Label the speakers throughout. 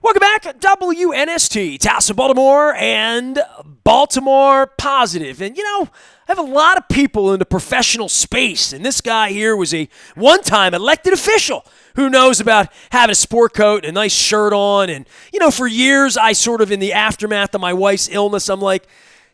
Speaker 1: Welcome back, WNST, Towson, Baltimore, and Baltimore Positive. And, I have a lot of people in the professional space, and this guy here was a one-time elected official who knows about having a sport coat and a nice shirt on. And, for years, I sort of, in the aftermath of my wife's illness, I'm like,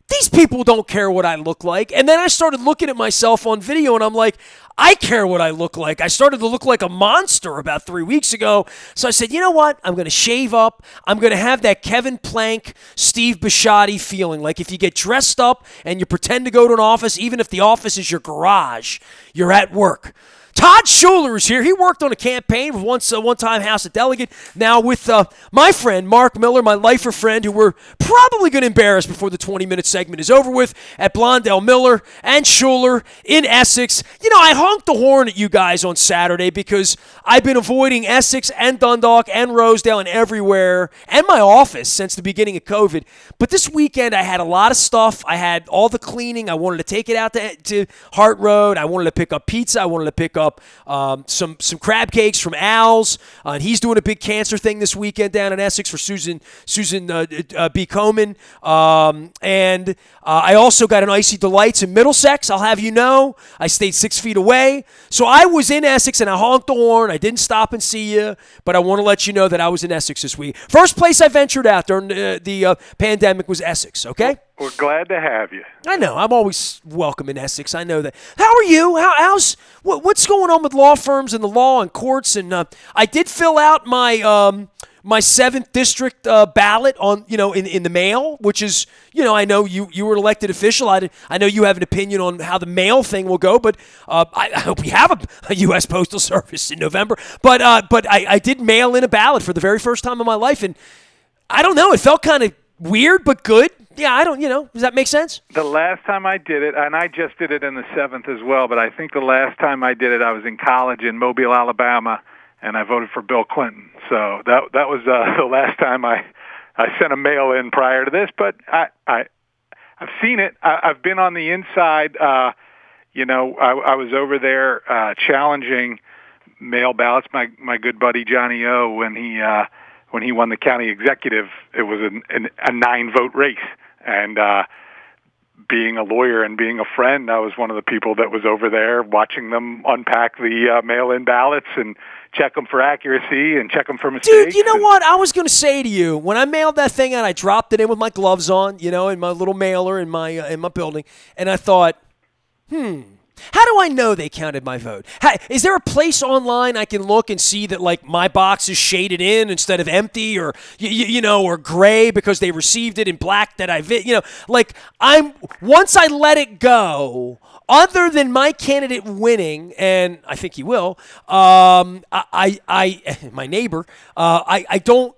Speaker 1: these people don't care what I look like. And then I started looking at myself on video, and I'm like, I care what I look like. I started to look like a monster about 3 weeks ago. So I said, you know what? I'm going to shave up. I'm going to have that Kevin Plank, Steve Bisciotti feeling. Like if you get dressed up and you pretend to go to an office, even if the office is your garage, you're at work. Todd Schuler is here. He worked on a campaign with one-time House of Delegate. Now with my friend, Mark Miller, my lifer friend, who we're probably going to embarrass before the 20-minute segment is over with, at Blondell Miller and Schuler in Essex. I honked the horn at you guys on Saturday because I've been avoiding Essex and Dundalk and Rosedale and everywhere and my office since the beginning of COVID. But this weekend I had a lot of stuff. I had all the cleaning. I wanted to take it out to Hart Road. I wanted to pick up pizza. I wanted to pick up some crab cakes from Al's. And he's doing a big cancer thing this weekend down in Essex for Susan B. Komen. And I also got an Icy Delights in Middlesex. I'll have you know, I stayed 6 feet away. So I was in Essex and I honked the horn. I didn't stop and see you, but I want to let you know that I was in Essex this week. First place I ventured out during the pandemic was Essex, okay?
Speaker 2: We're glad to have you.
Speaker 1: I know. I'm always welcome in Essex. I know that. How are you? What's going on with law firms and the law and courts? And I did fill out my my 7th district ballot on in the mail, which is I know you were an elected official. I know you have an opinion on how the mail thing will go, but I hope we have a U.S. Postal Service in November. But I did mail in a ballot for the very first time in my life, and I don't know. It felt kind of weird, but good. Yeah, I don't, does that make sense?
Speaker 2: The last time I did it, and I just did it in the 7th as well, but I think the last time I did it, I was in college in Mobile, Alabama, and I voted for Bill Clinton. So that was the last time I sent a mail in prior to this, but I've seen it. I've been on the inside. I was over there challenging mail ballots. My good buddy Johnny O, when he won the county executive, it was a 9-vote race. And being a lawyer and being a friend, I was one of the people that was over there watching them unpack the mail-in ballots and check them for accuracy and check them for mistakes.
Speaker 1: Dude, you know what? I was going to say to you, when I mailed that thing out, I dropped it in with my gloves on, in my little mailer in my building, and I thought, how do I know they counted my vote? Is there a place online I can look and see that my box is shaded in instead of empty, or or gray because they received it in black that once I let it go, other than my candidate winning, and I think he will, my neighbor, I don't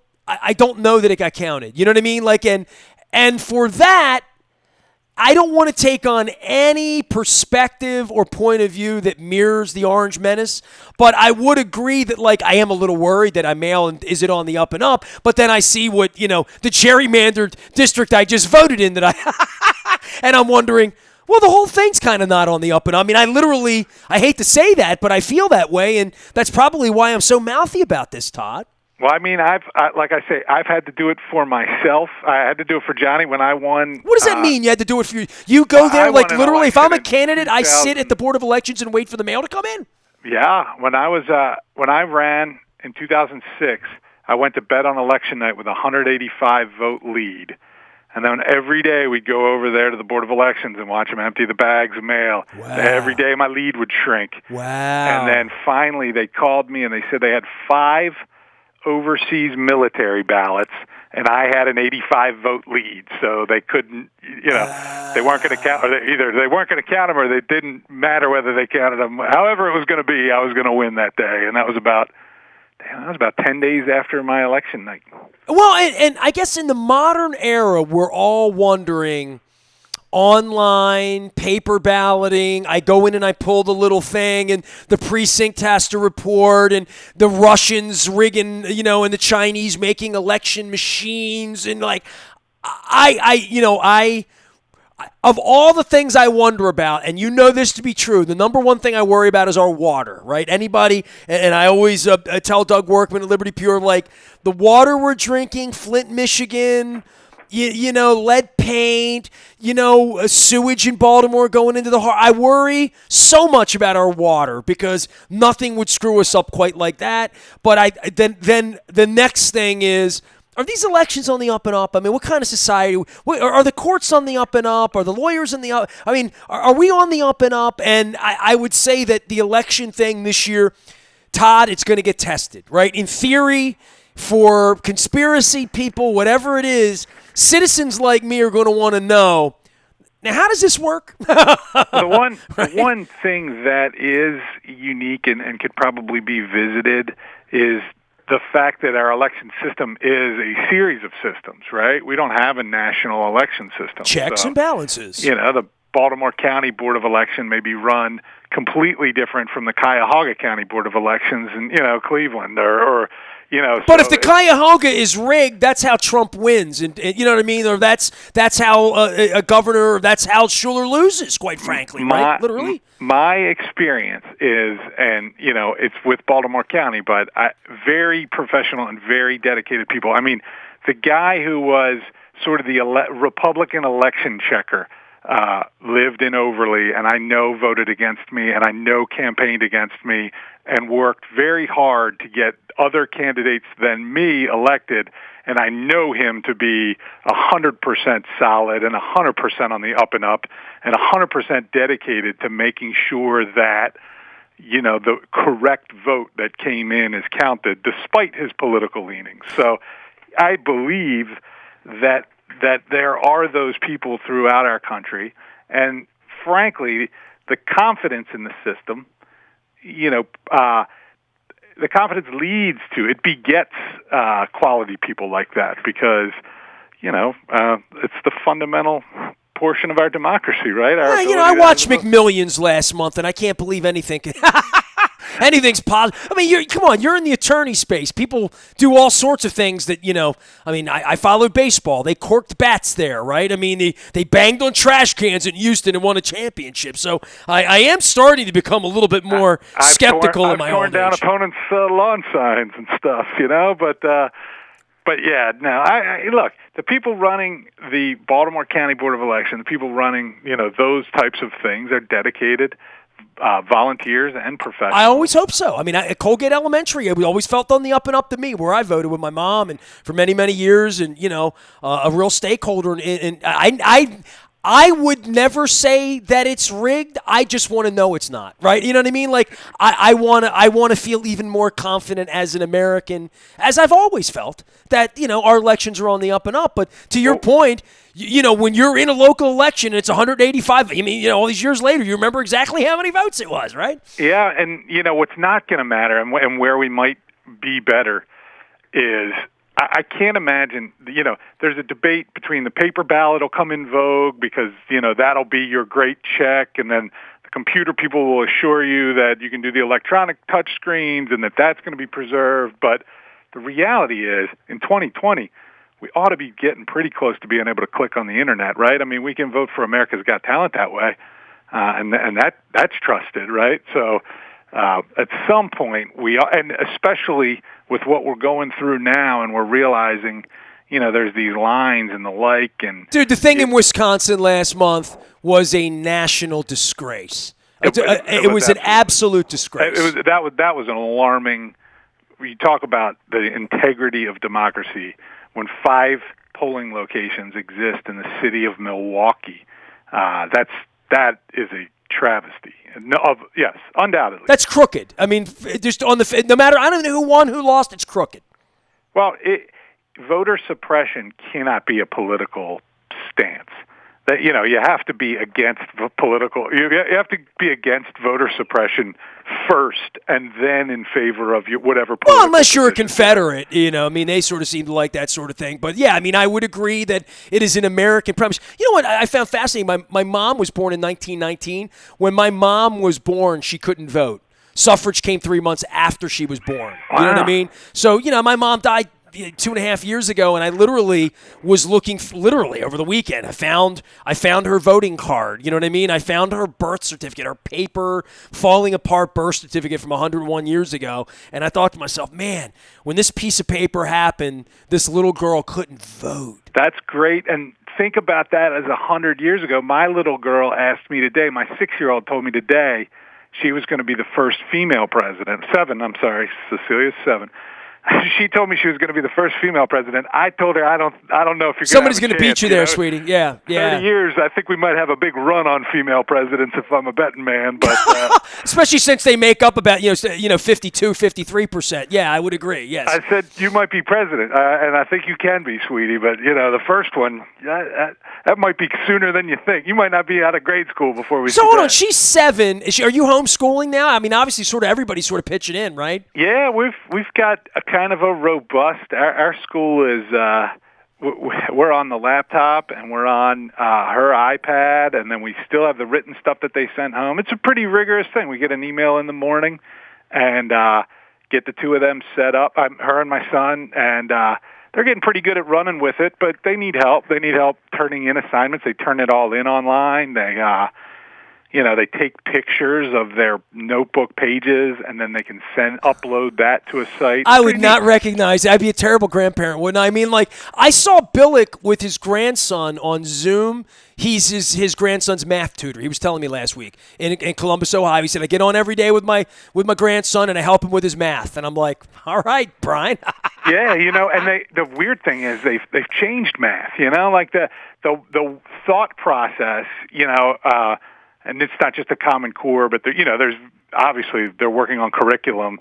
Speaker 1: know that it got counted. You know what I mean? And for that, I don't want to take on any perspective or point of view that mirrors the Orange Menace, but I would agree that, I am a little worried that I mail and is it on the up and up, but then I see what, the gerrymandered district I just voted in and I'm wondering, well, the whole thing's kind of not on the up and up. I mean, I hate to say that, but I feel that way, and that's probably why I'm so mouthy about this, Todd.
Speaker 2: Well, I mean, I've had to do it for myself. I had to do it for Johnny when I won.
Speaker 1: What does that mean? You had to do it for you? You go there literally. If I'm a candidate, I sit at the Board of Elections and wait for the mail to come in.
Speaker 2: Yeah, when I ran in 2006, I went to bed on election night with a 185 vote lead, and then every day we'd go over there to the Board of Elections and watch them empty the bags of mail.
Speaker 1: Wow.
Speaker 2: Every day my lead would shrink.
Speaker 1: Wow.
Speaker 2: And then finally they called me and they said they had 5 overseas military ballots, and I had an 85 vote lead, so they couldn't, they weren't going to count. Either they weren't going to count them, or they didn't matter whether they counted them. However it was going to be, I was going to win that day, and that was about 10 days after my election night.
Speaker 1: Well, and I guess in the modern era, we're all wondering. Online, paper balloting, I go in and I pull the little thing, and the precinct has to report, and the Russians rigging, and the Chinese making election machines, and Of all the things I wonder about, and you know this to be true, the number one thing I worry about is our water, right? Anybody, and I always tell Doug Workman at Liberty Pure, like, the water we're drinking, Flint, Michigan, you know, lead paint, you know, sewage in Baltimore going into the heart. I worry so much about our water because nothing would screw us up quite like that. But then the next thing is, are these elections on the up and up? I mean, what kind of society? Are the courts on the up and up? Are the lawyers on the up? I mean, are we on the up and up? And I would say that the election thing this year, Todd, it's going to get tested, right? In theory, for conspiracy people, whatever it is, citizens like me are going to want to know, now, how does this work?
Speaker 2: The one thing that is unique and could probably be visited is the fact that our election system is a series of systems, right? We don't have a national election system.
Speaker 1: Checks and balances.
Speaker 2: You know, the Baltimore County Board of Election may be run completely different from the Cuyahoga County Board of Elections in, you know, Cleveland or you know.
Speaker 1: But if the Cuyahoga is rigged, that's how Trump wins, and you know what I mean? Or that's how a governor, that's how Schuler loses, quite frankly, right? Literally.
Speaker 2: My experience is, and you know, it's with Baltimore County, but very professional and very dedicated people. I mean, the guy who was sort of the Republican election checker lived in Overly, and I know voted against me, and I know campaigned against me, and worked very hard to get other candidates than me elected, and I know him to be 100% solid and 100% on the up and up and 100% dedicated to making sure that, you know, the correct vote that came in is counted despite his political leanings. So I believe that there are those people throughout our country, and frankly, the confidence in the system, you know, the confidence leads to, it begets quality people like that because, you know, it's the fundamental portion of our democracy, right?
Speaker 1: You know, I watched McMillions last month, and I can't believe anything. Anything's positive. I mean, you're in the attorney space. People do all sorts of things that, you know, I mean, I followed baseball. They corked bats there, right? I mean, they banged on trash cans in Houston and won a championship. So I am starting to become a little bit more skeptical in my own age.
Speaker 2: I've torn down opponents' lawn signs and stuff, you know, but yeah, no, look, the people running the Baltimore County Board of Election, the people running, you know, those types of things are dedicated volunteers and professionals.
Speaker 1: I always hope so. I mean, at Colgate Elementary, we always felt on the up and up to me, where I voted with my mom and for many, many years, and you know, a real stakeholder. And I would never say that it's rigged. I just want to know it's not, right? You know what I mean? Like I want to feel even more confident as an American, as I've always felt, that, you know, our elections are on the up and up. But to your point, you know, when you're in a local election and it's 185, I mean, you know, all these years later, you remember exactly how many votes it was, right?
Speaker 2: Yeah, and you know what's not going to matter, and where we might be better is, I can't imagine, you know, there's a debate between the paper ballot will come in vogue because, you know, that'll be your great check, and then the computer people will assure you that you can do the electronic touch screens and that's going to be preserved. But the reality is, in 2020, we ought to be getting pretty close to being able to click on the internet, right? I mean, we can vote for America's Got Talent that way, and that's trusted, right? So at some point, and especially with what we're going through now, and we're realizing, you know, there's these lines and the like. And
Speaker 1: dude, the thing in Wisconsin last month was a national disgrace. It was an absolute disgrace.
Speaker 2: That was an alarming. You talk about the integrity of democracy when 5 polling locations exist in the city of Milwaukee. That is a travesty. Yes, undoubtedly.
Speaker 1: That's crooked. I mean, just on no matter, I don't know who won, who lost, it's crooked.
Speaker 2: Well, voter suppression cannot be a political stance. That, you know, you have to be against you have to be against voter suppression first, and then in favor of whatever.
Speaker 1: Well, unless you're a Confederate, you know, I mean, they sort of seem to like that sort of thing. But yeah, I mean, I would agree that it is an American premise. You know what I found fascinating? My mom was born in 1919. When my mom was born, she couldn't vote. Suffrage came 3 months after she was born. You know what I mean? So, you know, my mom died 2.5 years ago, and I literally was looking literally over the weekend. I found her voting card. You know what I mean? I found her birth certificate, her paper falling apart birth certificate from 101 years ago, and I thought to myself, man, when this piece of paper happened, this little girl couldn't vote.
Speaker 2: That's great, and think about that as 100 years ago. My little girl asked me today, my 6-year-old told me today she was going to be the first female president. Cecilia's 7. She told me she was going to be the first female president. I told her, I don't know if you're
Speaker 1: Somebody's
Speaker 2: going to
Speaker 1: beat you there, sweetie. Yeah.
Speaker 2: 30 years, I think we might have a big run on female presidents if I'm a betting man. But
Speaker 1: especially since they make up about 52, 53%. Yeah, I would agree. Yes.
Speaker 2: I said you might be president, and I think you can be, sweetie. But the first one, that might be sooner than you think. You might not be out of grade school before we.
Speaker 1: So hold on, she's 7. Are you homeschooling now? I mean, obviously, sort of everybody's sort of pitching in, right?
Speaker 2: Yeah, we've got a kind of a robust. Our school is we're on the laptop and we're on her iPad, and then we still have the written stuff that they sent home. It's a pretty rigorous thing. We get an email in the morning and get the two of them set up. Her and my son, and they're getting pretty good at running with it, but they need help. They need help turning in assignments. They turn it all in online. They take pictures of their notebook pages, and then they can upload that to a site.
Speaker 1: I would not recognize it. I'd be a terrible grandparent, wouldn't I? I mean, like, I saw Billick with his grandson on Zoom. He's his grandson's math tutor. He was telling me last week in Columbus, Ohio. He said, I get on every day with my grandson, and I help him with his math. And I'm like, all right, Brian.
Speaker 2: Yeah, and the weird thing is they've changed math, like the thought process, and it's not just a Common Core, but there's obviously they're working on curriculum.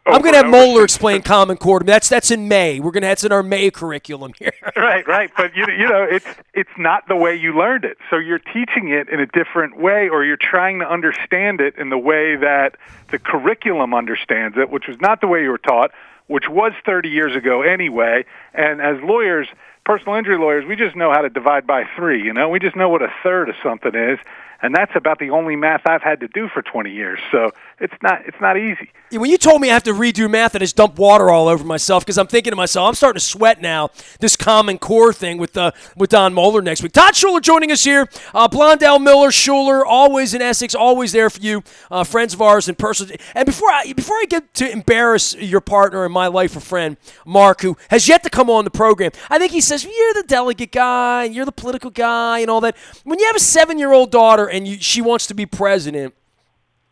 Speaker 1: I'm going to have Moeller explain Common Core. That's in May. That's in our May curriculum here.
Speaker 2: Right. But it's not the way you learned it. So you're teaching it in a different way, or you're trying to understand it in the way that the curriculum understands it, which was not the way you were taught, which was 30 years ago anyway. And as lawyers, personal injury lawyers, we just know how to divide by 3. We just know what a third of something is. And that's about the only math I've had to do for 20 years. So it's not easy.
Speaker 1: When you told me I have to redo math, I just dumped water all over myself because I'm thinking to myself, I'm starting to sweat now, this Common Core thing with Don Moeller next week. Todd Schuler joining us here. Blondell, Miller, Schuler, always in Essex, always there for you, friends of ours in person. And before I get to embarrass your partner and my life or friend, Mark, who has yet to come on the program, I think he says, you're the delegate guy, and you're the political guy and all that. When you have a 7-year-old daughter and she wants to be president,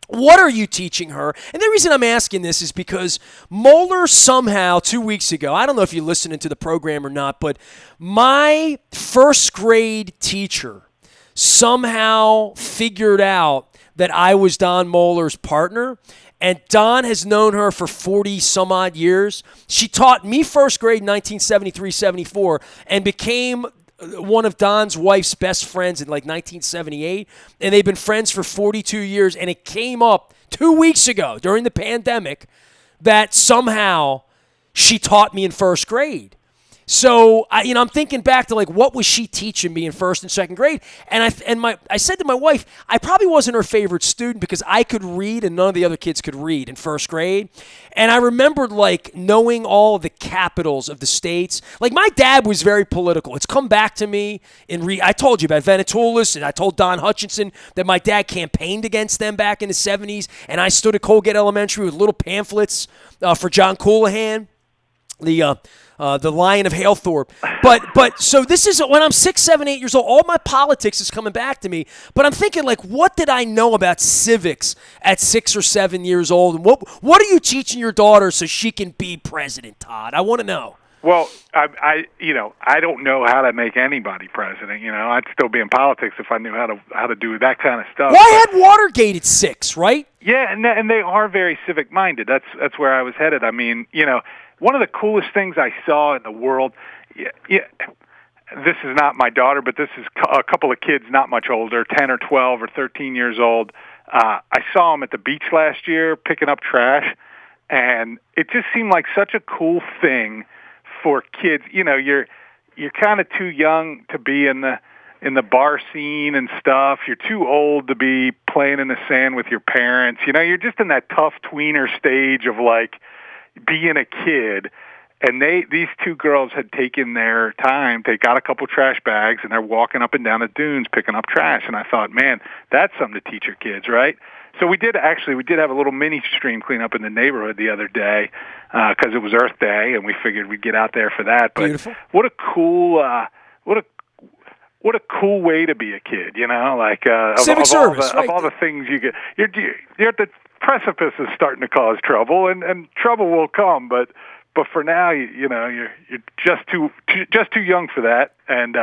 Speaker 1: what are you teaching her? And the reason I'm asking this is because Moeller somehow 2 weeks ago, I don't know if you're listening to the program or not, but my first grade teacher somehow figured out that I was Don Moeller's partner. And Don has known her for 40 some odd years. She taught me first grade in 1973-74 and became one of Don's wife's best friends in like 1978, and they've been friends for 42 years, and it came up 2 weeks ago during the pandemic that somehow she taught me in first grade. So, I'm thinking back to, like, what was she teaching me in first and second grade? And I said to my wife, I probably wasn't her favorite student because I could read and none of the other kids could read in first grade. And I remembered, like, knowing all of the capitals of the states. Like, my dad was very political. It's come back to me. I told you about Venetoulis, and I told Don Hutchinson that my dad campaigned against them back in the 70s, and I stood at Colgate Elementary with little pamphlets for John Coulihan, the Lion of Halethorpe. But so this is when I'm 6, 7, 8 years old. All my politics is coming back to me. But I'm thinking, like, what did I know about civics at 6 or 7 years old? And what are you teaching your daughter so she can be president, Todd? I want to know.
Speaker 2: Well, I don't know how to make anybody president. I'd still be in politics if I knew how to do that kind of stuff.
Speaker 1: Well, I had Watergate at 6, right?
Speaker 2: Yeah, and they are very civic minded. That's where I was headed. I mean, one of the coolest things I saw in the world, this is not my daughter, but this is a couple of kids not much older, 10 or 12 or 13 years old. I saw them at the beach last year picking up trash, and it just seemed like such a cool thing for kids. You're kind of too young to be in the bar scene and stuff. You're too old to be playing in the sand with your parents. You're just in that tough tweener stage of, like, being a kid, And these two girls had taken their time. They got a couple trash bags, and they're walking up and down the dunes picking up trash. And I thought, man, that's something to teach your kids, right? So we did have a little mini stream cleanup in the neighborhood the other day because it was Earth Day, and we figured we'd get out there for that. But
Speaker 1: beautiful.
Speaker 2: What a cool way to be a kid, you know? Like
Speaker 1: civic service,
Speaker 2: of all the things you get, you're at the precipice of starting to cause trouble, and trouble will come, but for now, you know, you're just too young for that, and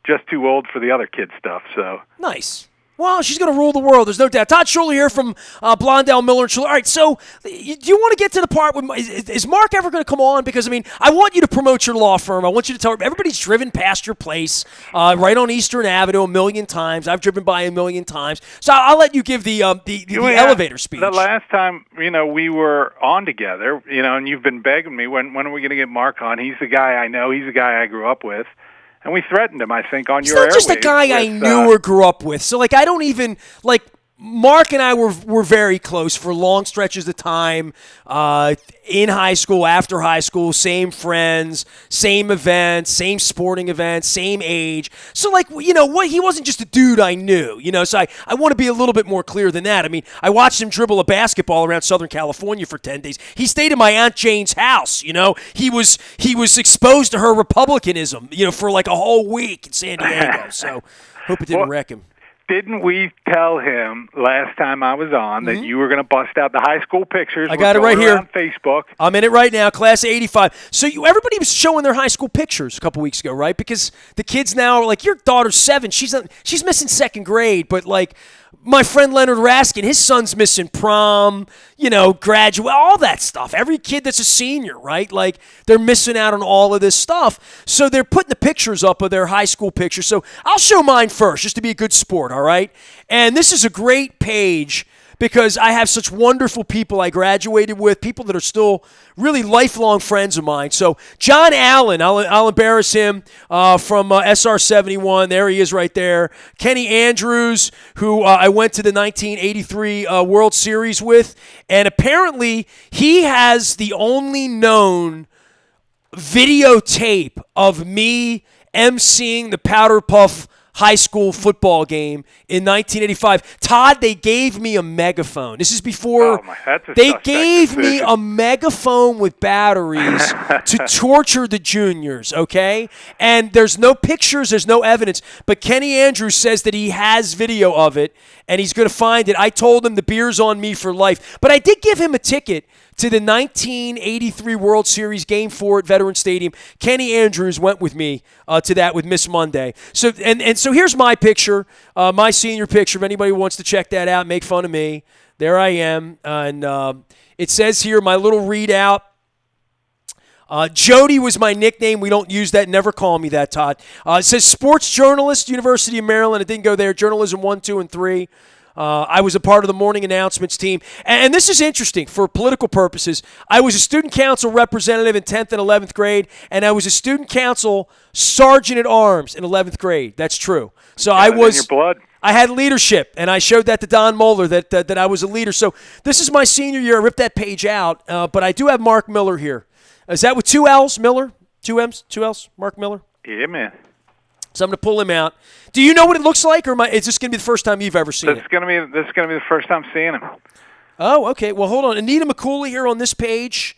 Speaker 2: just too old for the other kid stuff. So
Speaker 1: nice. Well, she's going to rule the world. There's no doubt. Todd Schuler here from Blondell, Miller, and Schuler. All right, so do you want to get to the part with is Mark ever going to come on? Because, I mean, I want you to promote your law firm. I want you to tell everybody's driven past your place right on Eastern Avenue a million times. I've driven by a million times. So I'll let you give the elevator speech.
Speaker 2: The last time, you know, we were on together, you know, and you've been begging me, when are we going to get Mark on? He's the guy I know. He's the guy I grew up with. And we threatened him, I think, on your airwaves.
Speaker 1: He's not just a guy I knew or grew up with. So, like, I don't even, like, Mark and I were very close for long stretches of time in high school, after high school, same friends, same events, same sporting events, same age. So, like, you know, he wasn't just a dude I knew, you know, so I want to be a little bit more clear than that. I mean, I watched him dribble a basketball around Southern California for 10 days. He stayed at my Aunt Jane's house, you know. He was exposed to her Republicanism, you know, for like a whole week in San Diego. So, hope it didn't wreck him.
Speaker 2: Didn't we tell him last time I was on that you were going to bust out the high school pictures?
Speaker 1: I got it right here
Speaker 2: on Facebook.
Speaker 1: I'm in it right now, class of 85. So everybody was showing their high school pictures a couple weeks ago, right? Because the kids now are like, your daughter's 7. She's missing second grade, but like my friend Leonard Raskin, his son's missing prom, you know, graduate, all that stuff. Every kid that's a senior, right? Like, they're missing out on all of this stuff. So they're putting the pictures up of their high school pictures. So I'll show mine first, just to be a good sport, all right? And this is a great page because I have such wonderful people I graduated with, people that are still really lifelong friends of mine. So John Allen, I'll embarrass him from SR71. There he is right there. Kenny Andrews, who I went to the 1983 World Series with, and apparently he has the only known videotape of me emceeing the Powder Puff high school football game in 1985. Todd, they gave me a megaphone. This is before they gave me a megaphone with batteries to torture the juniors, okay? And there's no pictures, there's no evidence, but Kenny Andrews says that he has video of it, and he's going to find it. I told him the beer's on me for life, but I did give him a ticket to the 1983 World Series Game 4 at Veterans Stadium. Kenny Andrews went with me to that with Miss Monday. So so here's my picture, my senior picture. If anybody wants to check that out, make fun of me. There I am. And it says here, my little readout, Jody was my nickname. We don't use that. Never call me that, Todd. It says sports journalist, University of Maryland. It didn't go there. Journalism 1, 2, and 3. I was a part of the morning announcements team. And this is interesting for political purposes. I was a student council representative in 10th and 11th grade, and I was a student council sergeant at arms in 11th grade. That's true. So I was.
Speaker 2: In your blood.
Speaker 1: I had leadership, and I showed that to Don Moeller that I was a leader. So this is my senior year. I ripped that page out, but I do have Mark Miller here. Is that with 2 L's, Miller? 2 M's, 2 L's, Mark Miller?
Speaker 2: Yeah, man.
Speaker 1: So I'm going to pull him out. Do you know what it looks like, or is this going to be the first time you've ever seen it?
Speaker 2: This is going to be the first time seeing him.
Speaker 1: Oh, okay. Well, hold on. Anita McCooley here on this page.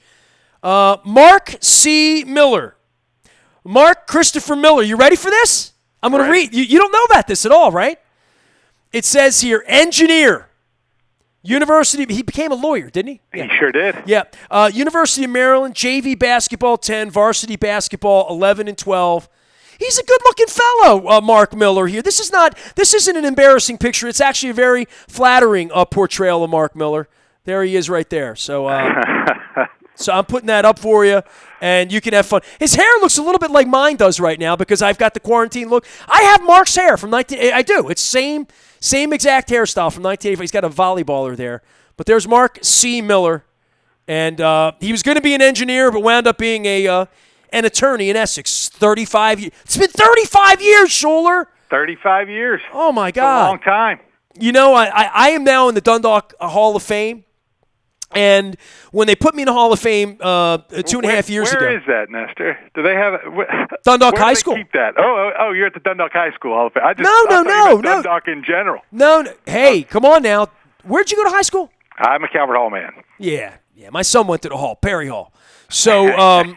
Speaker 1: Mark C. Miller. Mark Christopher Miller. You ready for this? I'm going to read. You don't know about this at all, right? It says here, engineer. University. He became a lawyer, didn't he?
Speaker 2: Yeah. He sure did.
Speaker 1: Yeah. University of Maryland, JV basketball 10, varsity basketball 11 and 12. He's a good-looking fellow, Mark Miller here. This isn't an embarrassing picture. It's actually a very flattering portrayal of Mark Miller. There he is right there. So so I'm putting that up for you, and you can have fun. His hair looks a little bit like mine does right now because I've got the quarantine look. I have Mark's hair from 1980. I do. It's same exact hairstyle from 1985. He's got a volleyballer there. But there's Mark C. Miller, and he was going to be an engineer but wound up being an attorney in Essex. 35 years. It's been 35 years, Schuler.
Speaker 2: 35 years.
Speaker 1: Oh, my God.
Speaker 2: It's a long time.
Speaker 1: You know, I am now in the Dundalk Hall of Fame. And when they put me in the Hall of Fame 2.5 years ago.
Speaker 2: Where is that, Nestor? Do they have
Speaker 1: Dundalk High
Speaker 2: where do they
Speaker 1: School?
Speaker 2: keep that? Oh, you're at the Dundalk High School Hall of Fame. I
Speaker 1: No.
Speaker 2: Dundalk in general.
Speaker 1: No. Hey, come on now. Where'd you go to high school?
Speaker 2: I'm a Calvert Hall man.
Speaker 1: Yeah. My son went to the Hall, Perry Hall. So,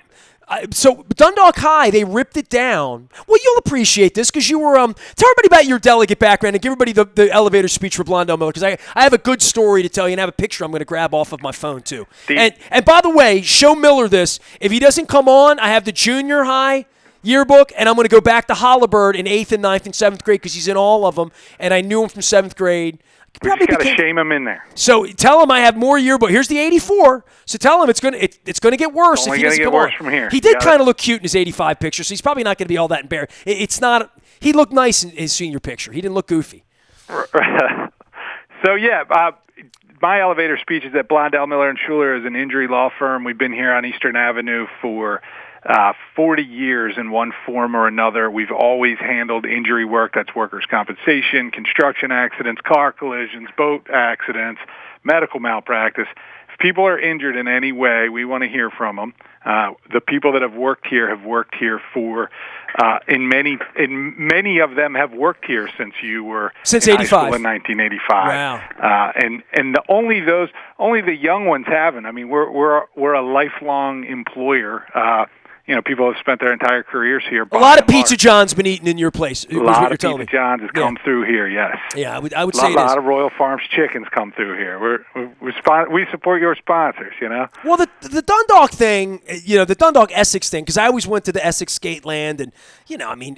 Speaker 1: so Dundalk High, they ripped it down. Well, you'll appreciate this because you were. Tell everybody about your delegate background and give everybody the elevator speech for Blondell Miller because I have a good story to tell you and I have a picture I'm going to grab off of my phone too. And by the way, show Miller this. If he doesn't come on, I have the junior high yearbook, and I'm going to go back to Hollibird in 8th and 9th and 7th grade because he's in all of them, and I knew him from 7th grade.
Speaker 2: We just got to shame him in there.
Speaker 1: So tell him I have more yearbook. Here's the 84. So tell him it's going to get worse if he doesn't come on.
Speaker 2: From here.
Speaker 1: He did kind of look cute in his 85 picture, so he's probably not going to be all that embarrassed. It's not. He looked nice in his senior picture. He didn't look goofy.
Speaker 2: So yeah, my elevator speech is at Blondell Miller and Schuler is an injury law firm. We've been here on Eastern Avenue for 40 years in one form or another. We've always handled injury work. That's workers' compensation, construction accidents, car collisions, boat accidents, medical malpractice. If people are injured in any way, we want to hear from them. The people that have worked here for, in many of them have worked here since you were
Speaker 1: since
Speaker 2: in
Speaker 1: 85
Speaker 2: high school in 1985.
Speaker 1: Wow.
Speaker 2: And only the young ones haven't. I mean, we're a lifelong employer. People have spent their entire careers here.
Speaker 1: A lot of Pizza John's been eaten in your place.
Speaker 2: A lot of Pizza John's has come through here, yes.
Speaker 1: Yeah, I would say this.
Speaker 2: A lot of Royal Farms chickens come through here. We support your sponsors,
Speaker 1: Well, the Dundalk thing, the Dundalk Essex thing, because I always went to the Essex Skateland, and,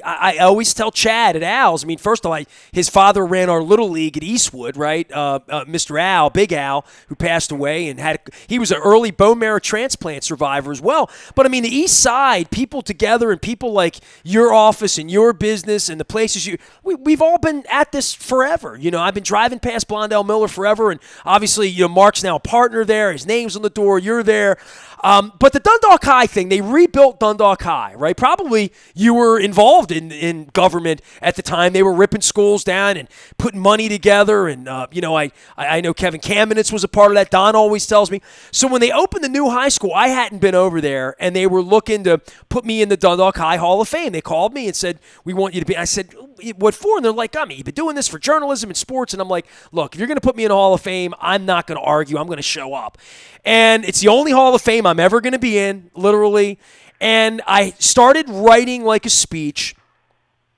Speaker 1: I always tell Chad at Al's, first of all, his father ran our little league at Eastwood, right? Mr. Al, Big Al, who passed away, and he was an early bone marrow transplant survivor as well. But, the East Side, people together and people like your office and your business and the places we've all been at this forever. I've been driving past Blondell Miller forever, and obviously, Mark's now a partner there. His name's on the door. You're there. But the Dundalk High thing, they rebuilt Dundalk High, right? Probably you were involved in government at the time. They were ripping schools down and putting money together. And, I know Kevin Kamenetz was a part of that. Don always tells me. So when they opened the new high school, I hadn't been over there, and they were looking to put me in the Dundalk High Hall of Fame. They called me and said, we want you to be. I said, what for? And they're like, you've been doing this for journalism and sports. And I'm like, look, if you're going to put me in the Hall of Fame, I'm not going to argue. I'm going to show up. And it's the only Hall of Fame I'm ever going to be in, literally. And I started writing like a speech.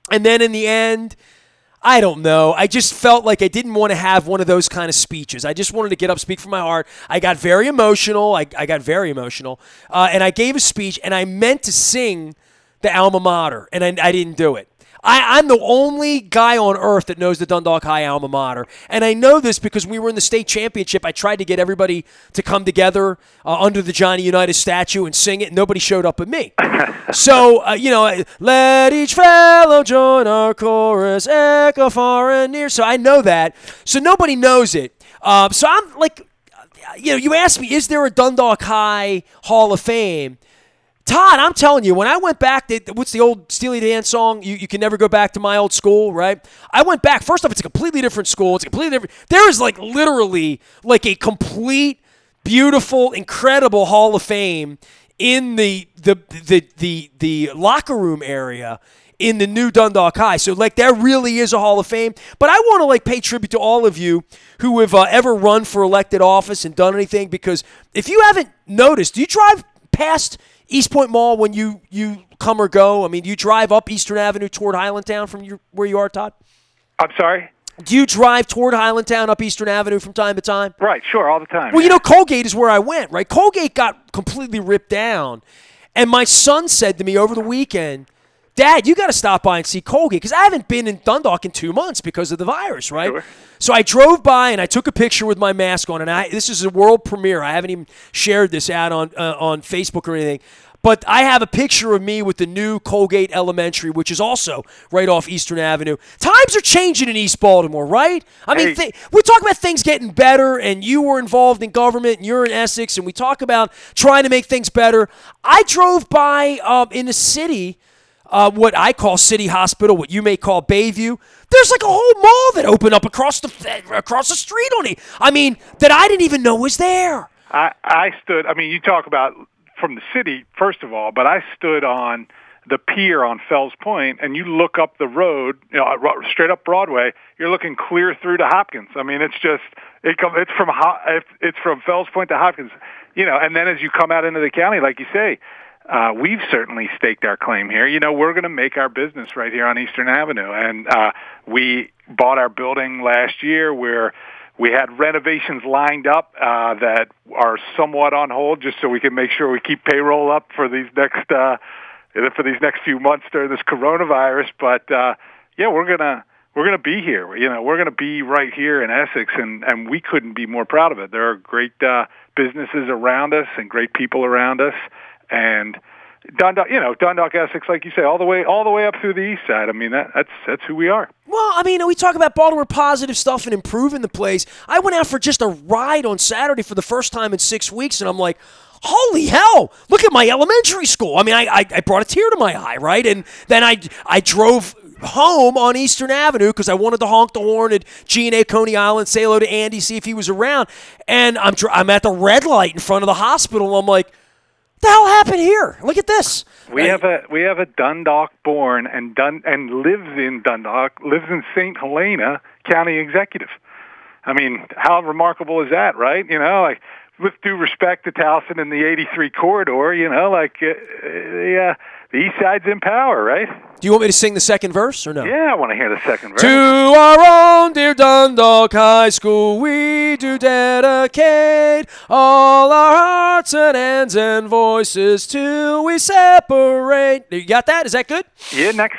Speaker 1: And then in the end, I don't know. I just felt like I didn't want to have one of those kind of speeches. I just wanted to get up, speak from my heart. I got very emotional. I got very emotional. And I gave a speech, and I meant to sing the alma mater, and I didn't do it. I'm the only guy on earth that knows the Dundalk High alma mater. And I know this because we were in the state championship. I tried to get everybody to come together under the Johnny Unitas statue and sing it, and nobody showed up but me. So, let each fellow join our chorus, echo far and near. So I know that. So nobody knows it. So I'm like, you asked me, is there a Dundalk High Hall of Fame? Todd, I'm telling you, when I went back, what's the old Steely Dan song? You can never go back to my old school, right? I went back. First off, it's a completely different school. It's completely different. There is literally a complete, beautiful, incredible Hall of Fame in the locker room area in the new Dundalk High. So there really is a Hall of Fame. But I want to pay tribute to all of you who have ever run for elected office and done anything, because if you haven't noticed, do you drive past East Point Mall when you come or go? Do you drive up Eastern Avenue toward Highlandtown from where you are, Todd?
Speaker 2: I'm sorry?
Speaker 1: Do you drive toward Highlandtown up Eastern Avenue from time to time?
Speaker 2: Right, sure, all the time.
Speaker 1: Well, Colgate is where I went, right? Colgate got completely ripped down. And my son said to me over the weekend, Dad, you got to stop by and see Colgate, because I haven't been in Dundalk in 2 months because of the virus, right?
Speaker 2: Sure.
Speaker 1: So I drove by and I took a picture with my mask on, and this is a world premiere. I haven't even shared this out on Facebook or anything. But I have a picture of me with the new Colgate Elementary, which is also right off Eastern Avenue. Times are changing in East Baltimore, right? We talk about things getting better, and you were involved in government, and you're in Essex, and we talk about trying to make things better. I drove by in the city, what I call City Hospital, what you may call Bayview. There's a whole mall that opened up across the street on me. That I didn't even know was there.
Speaker 2: I stood. I mean, you talk about from the city first of all, but I stood on the pier on Fells Point, and you look up the road, straight up Broadway. You're looking clear through to Hopkins. I mean, it's just it's from Fells Point to Hopkins, and then as you come out into the county, like you say, we've certainly staked our claim here. We're going to make our business right here on Eastern Avenue, and we bought our building last year where we had renovations lined up that are somewhat on hold, just so we can make sure we keep payroll up for these next few months during this coronavirus. But we're gonna be here. We're gonna be right here in Essex, and we couldn't be more proud of it. There are great businesses around us and great people around us, and Dundalk, Essex, like you say, all the way up through the east side. I mean, that's who we are.
Speaker 1: Well, I mean, we talk about Baltimore positive stuff and improving the place. I went out for just a ride on Saturday for the first time in 6 weeks, and I'm like, holy hell, look at my elementary school. I mean, I brought a tear to my eye, right? And then I drove home on Eastern Avenue because I wanted to honk the horn at G&A Coney Island, say hello to Andy, see if he was around. And I'm at the red light in front of the hospital, and I'm like, what the hell happened here? Look at this.
Speaker 2: We have a Dundalk born and lives in St. Helena County executive. I mean, how remarkable is that, right? Like, with due respect to Towson and the 83 corridor, the east side's in power, right?
Speaker 1: Do you want me to sing the second verse or no?
Speaker 2: Yeah, I want to hear the second verse.
Speaker 1: To our own dear Dundalk High School, we do dedicate all our hearts and hands and voices till we separate. You got that? Is that good?
Speaker 2: Yeah. Next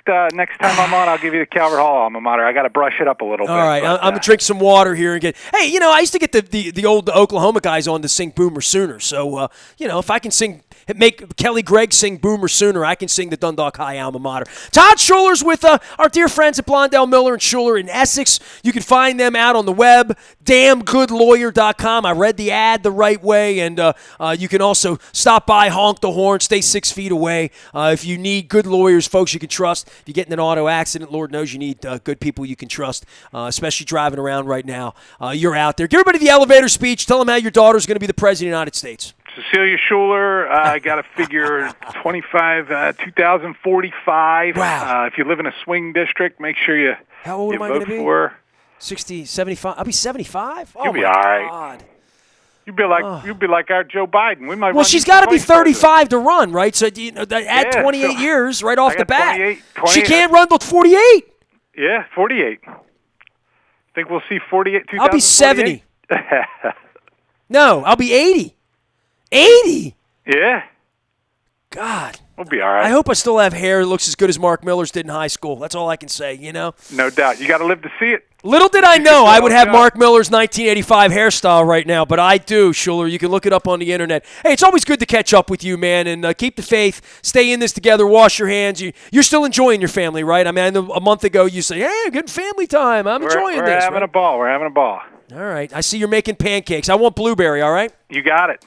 Speaker 2: time I'm on, I'll give you the Calvert Hall alma mater. I got to brush it up a little bit.
Speaker 1: All right, I'm gonna drink some water here and get. Hey, I used to get the old Oklahoma guys on to sing Boomer Sooner. So if I can make Kelly Gregg sing Boomer Sooner, I can sing the Dundalk High alma mater. Todd Schuler's with our dear friends at Blondell, Miller & Schuler in Essex. You can find them out on the web, damngoodlawyer.com. I read the ad the right way, and you can also stop by, honk the horn, stay 6 feet away. If you need good lawyers, folks you can trust. If you get in an auto accident, Lord knows you need good people you can trust, especially driving around right now. You're out there. Give everybody the elevator speech. Tell them how your daughter's going to be the President of the United States.
Speaker 2: Cecilia Schuler, I got to figure 2045.
Speaker 1: Wow.
Speaker 2: If you live in a swing district, make sure you
Speaker 1: How old am I
Speaker 2: vote
Speaker 1: going to be?
Speaker 2: for
Speaker 1: 60, 75. I'll be 75.
Speaker 2: You'll be all right.
Speaker 1: God.
Speaker 2: You'd be like our Joe Biden. We might.
Speaker 1: Well, she's got to be 35 to run, right? So add 28 years right off the bat.
Speaker 2: 28,
Speaker 1: she can't run till 48.
Speaker 2: Yeah, 48. Think we'll see 48.
Speaker 1: I'll be 70. No, I'll be 80. 80?
Speaker 2: Yeah.
Speaker 1: God.
Speaker 2: We'll be all right.
Speaker 1: I hope I still have hair that looks as good as Mark Miller's did in high school. That's all I can say,
Speaker 2: No doubt. You got to live to see it.
Speaker 1: Little did I know I would have Mark Miller's 1985 hairstyle right now, but I do, Schuler. You can look it up on the internet. Hey, it's always good to catch up with you, man, and keep the faith. Stay in this together. Wash your hands. You're still enjoying your family, right? I mean, I know a month ago you say, hey, good family time. I'm enjoying this.
Speaker 2: We're having a ball. We're having a ball.
Speaker 1: All right. I see you're making pancakes. I want blueberry, all right?
Speaker 2: You got it.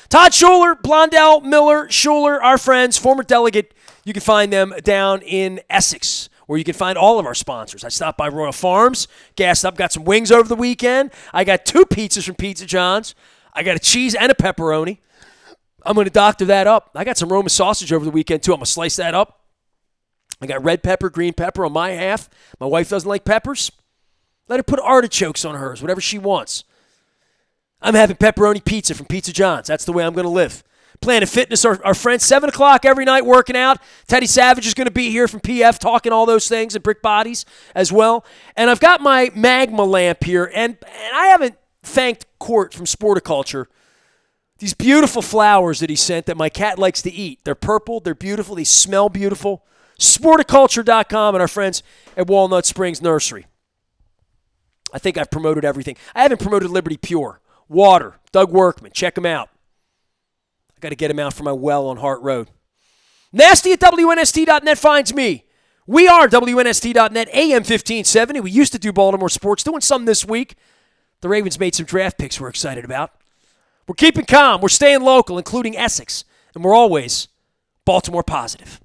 Speaker 1: Todd Schuler, Blondell, Miller, Schuler, our friends, former delegate. You can find them down in Essex, where you can find all of our sponsors. I stopped by Royal Farms, gassed up, got some wings over the weekend. I got 2 pizzas from Pizza John's. I got a cheese and a pepperoni. I'm going to doctor that up. I got some Roma sausage over the weekend, too. I'm going to slice that up. I got red pepper, green pepper on my half. My wife doesn't like peppers. Let her put artichokes on hers, whatever she wants. I'm having pepperoni pizza from Pizza John's. That's the way I'm going to live. Planet Fitness, our friends, 7 o'clock every night working out. Teddy Savage is going to be here from PF talking all those things and Brick Bodies as well. And I've got my magma lamp here, and I haven't thanked Court from Sporticulture. These beautiful flowers that he sent that my cat likes to eat. They're purple. They're beautiful. They smell beautiful. Sporticulture.com and our friends at Walnut Springs Nursery. I think I've promoted everything. I haven't promoted Liberty Pure. Water. Doug Workman. Check him out. I got to get him out for my well on Hart Road. Nasty at WNST.net finds me. We are WNST.net, AM 1570. We used to do Baltimore sports. Doing some this week. The Ravens made some draft picks we're excited about. We're keeping calm. We're staying local, including Essex. And we're always Baltimore positive.